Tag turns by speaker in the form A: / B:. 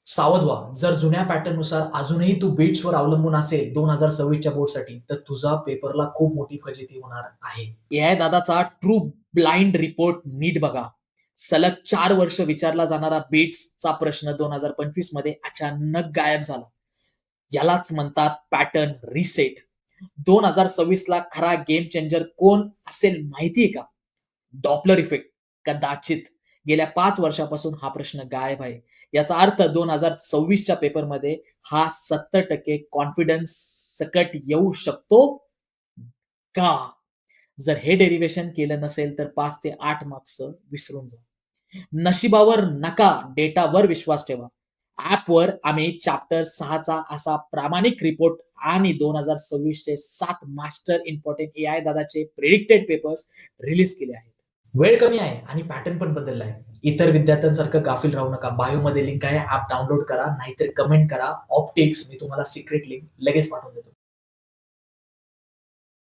A: सावध व्हा. जर जुन्या पॅटर्ननुसार अजूनही तू बीट्सवर अवलंबून असेल 2026च्या बोर्डसाठी, तर तुझा पेपरला खूप मोठी फजिती होणार आहे. एआय दादाचा ट्रू ब्लाइंड रिपोर्ट नीट बघा. सलग 4 वर्ष विचारला जाणारा बीट्सचा प्रश्न 2025 मध्ये अचानक गायब झाला. यालाच म्हणतात पॅटर्न रिसेट. 2026 ला खरा गेम चेंजर कोण असेल माहितीये का? Doppler effect. कदाचित. गेल्या 5 वर्षापासून हा प्रश्न गायब आहे. याचा अर्थ 2026च्या पेपरमध्ये हा 70% कॉन्फिडन्स सकट येऊ शकतो का? जर हे डेरिव्हेशन केलं नसेल तर 5 ते 8 मार्क्स विसरून जा. नशिबावर नका, डेटावर विश्वास ठेवा. ॲपवर आम्ही चॅप्टर 6 चा असा प्रामाणिक रिपोर्ट आणि 2026 चे 7 मास्टर इम्पोर्टंट एआय दादाचे प्रिडिक्टेड पेपर्स रिलीज केले आहेत. वेळ कमी आहे आणि पॅटर्न पण बदलला आहे. इतर विद्यार्थ्यांसारखं गाफील राहू नका. बायोमध्ये लिंक आहे, ॲप डाउनलोड करा, नाहीतर कमेंट करा. ऑप्टिक्स मी तुम्हाला सिक्रेट लिंक लगेच पाठवून देतो.